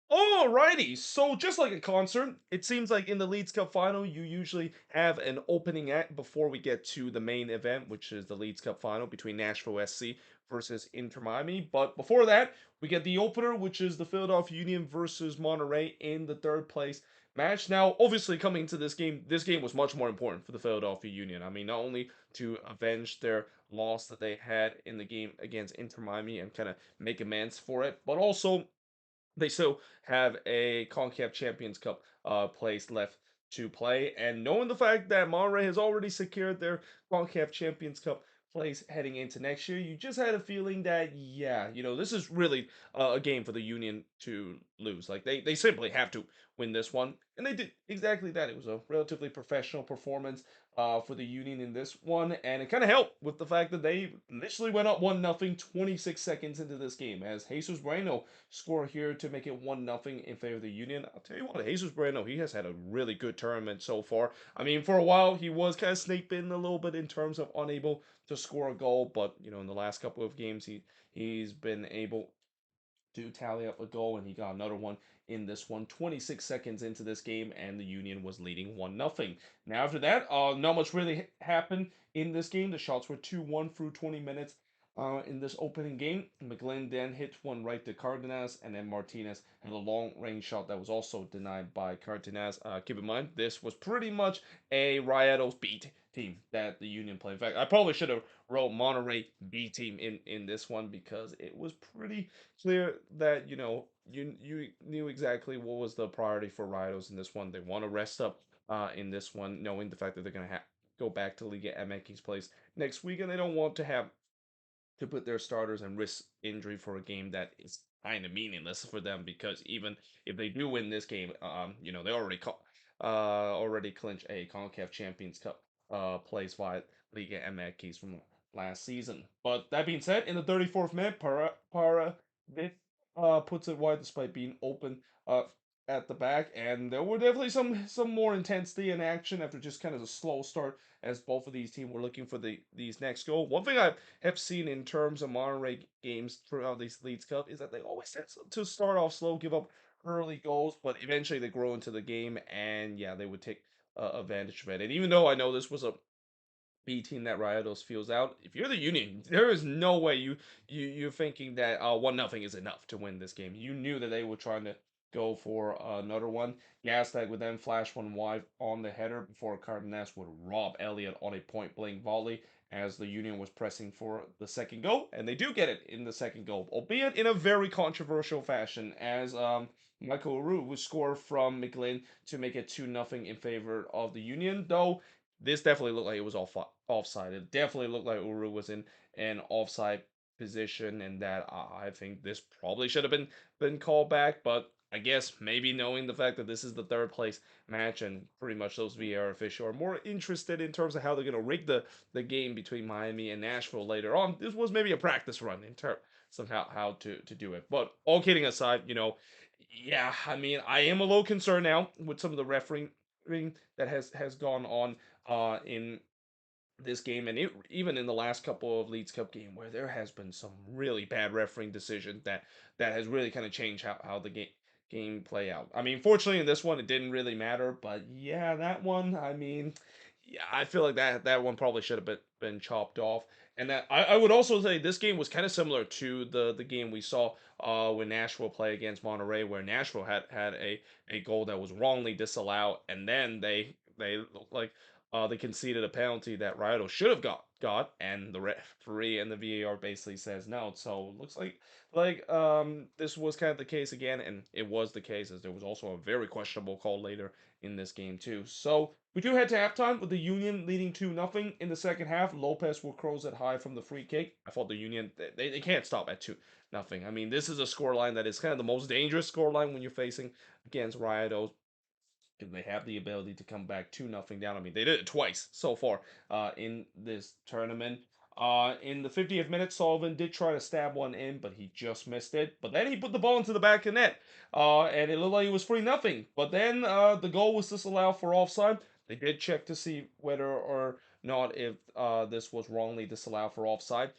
Alrighty, so just like a concert, it seems like in the Leeds Cup final, you usually have an opening act before we get to the main event, which is the Leeds Cup final between Nashville SC versus Inter Miami. But before that, we get the opener, which is the Philadelphia Union versus Monterrey in the third place match. Now, obviously, coming to this game was much more important for the Philadelphia Union. I mean, not only to avenge their loss that they had in the game against Inter Miami and kind of make amends for it, but also they still have a CONCACAF Champions Cup place left to play. And knowing the fact that Monterrey has already secured their CONCACAF Champions Cup place heading into next year, you just had a feeling that, yeah, this is really a game for the Union to lose. Like, they simply have to win this one. And they did exactly that. It was a relatively professional performance for the Union in this one, and it kind of helped with the fact that they initially went up 1-0 26 seconds into this game as Jesus Bueno score here to make it 1-0 in favor of the Union. I'll tell you what, Jesus Bueno, he has had a really good tournament so far. I mean, for a while, he was kind of snake bitten a little bit in terms of unable to score a goal, but, in the last couple of games, he's been able to tally up a goal, and he got another one in this one 26 seconds into this game, and the Union was leading 1-0. Now after that, not much really happened in this game. The shots were 2-1 through 20 minutes in this opening game. McGlynn then hit one right to Cardenas, and then Martinez had a long range shot that was also denied by Cardenas. Keep in mind, this was pretty much a Rayados B team that the Union played. In fact, I probably should have wrote Monterrey B team in this one because it was pretty clear that you knew exactly what was the priority for Rayados in this one. They want to rest up in this one, knowing the fact that they're going to go back to Liga MX's place next week, and they don't want to have to put their starters and risk injury for a game that is kind of meaningless for them because even if they do win this game, they already clinched a CONCACAF Champions Cup place via Liga MX from last season. But that being said, in the 34th minute, Para puts it wide despite being open at the back, and there were definitely some more intensity in action after just kind of a slow start as both of these teams were looking for these next goal. One thing I have seen in terms of Monterrey games throughout these Leagues Cup is that they always tend to start off slow, give up early goals, but eventually they grow into the game, and yeah, they would take advantage of it. And even though I know this was a B team that Rayados feels out. If you're the Union, there is no way you're thinking that 1-0 is enough to win this game. You knew that they were trying to go for another one. Gastag would then flash one wide on the header before Cardenas would rob Elliott on a point blank volley as the Union was pressing for the second goal, and they do get it in the second goal, albeit in a very controversial fashion as Michael Uru would score from McGlynn to make it 2-0 in favor of the Union, though this definitely looked like it was offside. It definitely looked like Uru was in an offside position, and that I think this probably should have been called back. But I guess maybe knowing the fact that this is the third place match, and pretty much those VAR officials are more interested in terms of how they're gonna rig the game between Miami and Nashville later on. This was maybe a practice run in terms of how to do it. But all kidding aside, yeah, I mean, I am a little concerned now with some of the refereeing that has gone on in this game, and even in the last couple of Leeds Cup game where there has been some really bad refereeing decisions that has really kind of changed how the game play out. I mean, fortunately in this one it didn't really matter, but yeah, that one, I mean, yeah, I feel like that one probably should have been chopped off. And that I would also say this game was kind of similar to the game we saw when Nashville play against Monterrey, where Nashville had a goal that was wrongly disallowed, and then they looked like they conceded a penalty that Rioto should have got, and the referee and the VAR basically says no. So looks like this was kind of the case again, and it was the case as there was also a very questionable call later in this game too. So we do head to halftime with the Union leading 2-0 in the second half. Lopez will close it high from the free kick. I thought the Union they can't stop at 2-0. I mean, this is a scoreline that is kind of the most dangerous scoreline when you're facing against Riotos because they have the ability to come back 2-0 down. I mean, they did it twice so far in this tournament. In the 50th minute, Sullivan did try to stab one in, but he just missed it. But then he put the ball into the back of the net, and it looked like it was 3-0. But then the goal was disallowed for offside. They did check to see whether or not if this was wrongly disallowed for offside,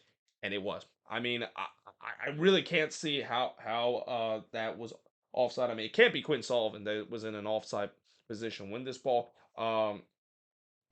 and it was. I mean, I really can't see how that was offside. I mean, it can't be Quinn Sullivan that was in an offside position when this ball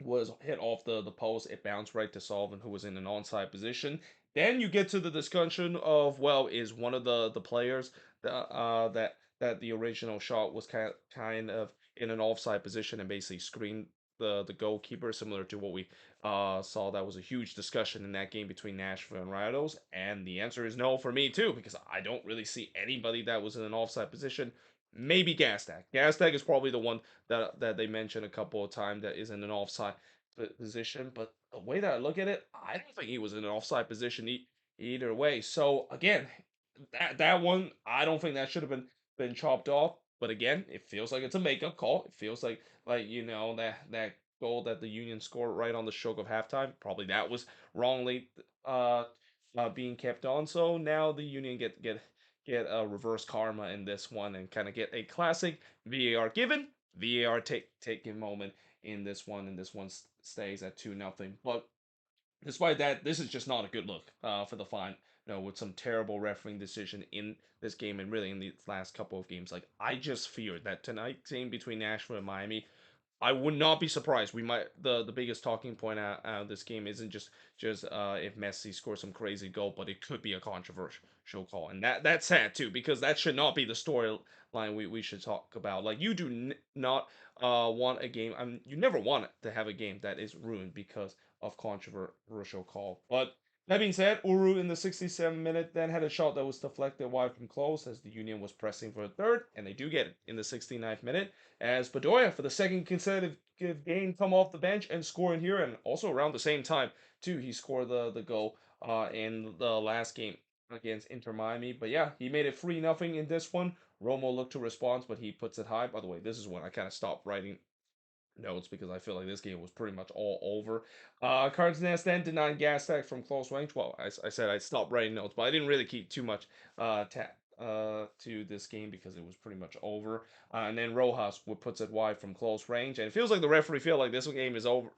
was hit off the post. It bounced right to Sullivan, who was in an onside position. Then you get to the discussion of, well, is one of the players that the original shot was kind of in an offside position and basically screened the goalkeeper, similar to what we saw. That was a huge discussion in that game between Nashville and Rayados, and the answer is no for me too, because I don't really see anybody that was in an offside position. Maybe Gastag. Gastag is probably the one that they mentioned a couple of times that is in an offside position. But the way that I look at it, I don't think he was in an offside position either way. So again, that one, I don't think that should have been chopped off. But again, it feels like it's a makeup call. It feels like that goal that the Union scored right on the stroke of halftime. Probably that was wrongly uh, being kept on. So now the Union get a reverse karma in this one and kind of get a classic VAR given, VAR taking moment in this one, and this one stays at 2-0. But despite that, this is just not a good look for the fine. With some terrible refereeing decision in this game and really in the last couple of games. Like, I just fear that tonight's game between Nashville and Miami, I would not be surprised. We might the biggest talking point out of this game isn't just if Messi scores some crazy goal, but it could be a controversial call, and that's sad too, because that should not be the storyline we should talk about. Like, you do not want a game. I mean, you never want to have a game that is ruined because of controversial call. But that being said, Uru in the 67th minute then had a shot that was deflected wide from close as the Union was pressing for a third, and they do get it in the 69th minute as Bedoya for the second consecutive game come off the bench and score in here, and also around the same time too he scored the goal in the last game against Inter Miami. But yeah, he made it 3-0 in this one. Romo looked to respond, but he puts it high. By the way, this is when I kind of stopped writing notes because I feel like this game was pretty much all over. Cardenas then denied Gastag from close range. Well, I said I stopped writing notes, but I didn't really keep too much to this game because it was pretty much over. And then Rojas puts it wide from close range, and it feels like the referee feel like this game is over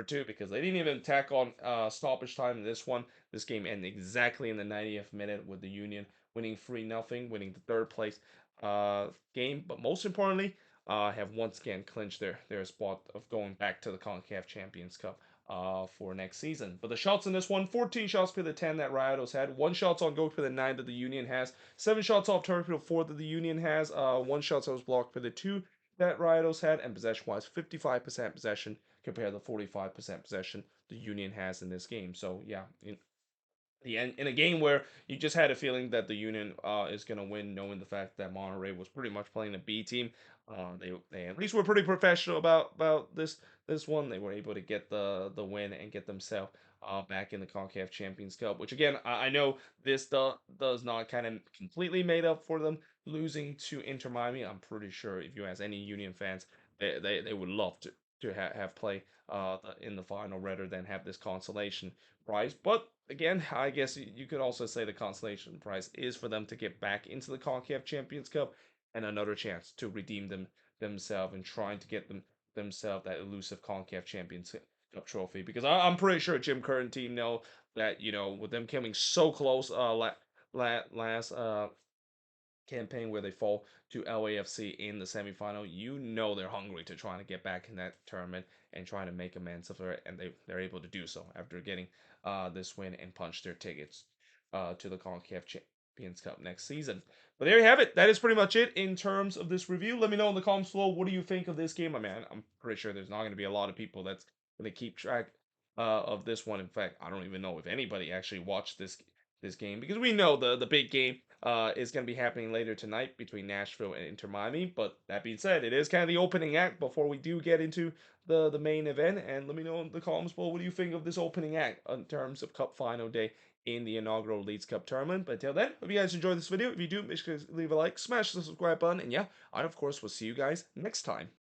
too, because they didn't even tack on stoppage time in this one. This game ended exactly in the 90th minute with the Union winning 3-0, winning the third place game. But most importantly, have once again clinched their spot of going back to the CONCACAF Champions Cup for next season. But the shots in this one, 14 shots for the 10 that Rayados had, 1 shots on goal for the 9 that the Union has, 7 shots off target for the 4 that the Union has, 1 shot that was blocked for the 2 that Rayados had, and possession-wise, 55% possession compared to 45% possession the Union has in this game. So yeah, in a game where you just had a feeling that the Union is going to win, knowing the fact that Monterrey was pretty much playing a B team. They at least were pretty professional about this one. They were able to get the win and get themselves back in the CONCACAF Champions Cup, which again I know this does not kind of completely made up for them losing to Inter Miami. I'm pretty sure if you ask any Union fans, they would love to have play in the final rather than have this consolation prize. But again, I guess you could also say the consolation prize is for them to get back into the CONCACAF Champions Cup and another chance to redeem themselves and trying to get themselves that elusive CONCACAF Champions Cup trophy. Because I'm pretty sure Jim Curtin team know that, with them coming so close last campaign where they fall to LAFC in the semifinal, they're hungry to try to get back in that tournament and trying to make amends for it, and they're able to do so after getting this win and punch their tickets to the CONCACAF Champions Cup next season. But there you have it. That is pretty much it in terms of this review. Let me know in the comments below, what do you think of this game? I mean, I'm pretty sure there's not going to be a lot of people that's going to keep track of this one. In fact, I don't even know if anybody actually watched this game, because we know the big game is going to be happening later tonight between Nashville and Inter Miami. But that being said, it is kind of the opening act before we do get into the main event. And let me know in the comments below, what do you think of this opening act in terms of Cup Final Day in the inaugural Leeds Cup tournament. But until then, hope you guys enjoyed this video. If you do, make sure to leave a like, smash the subscribe button, and yeah, I of course will see you guys next time.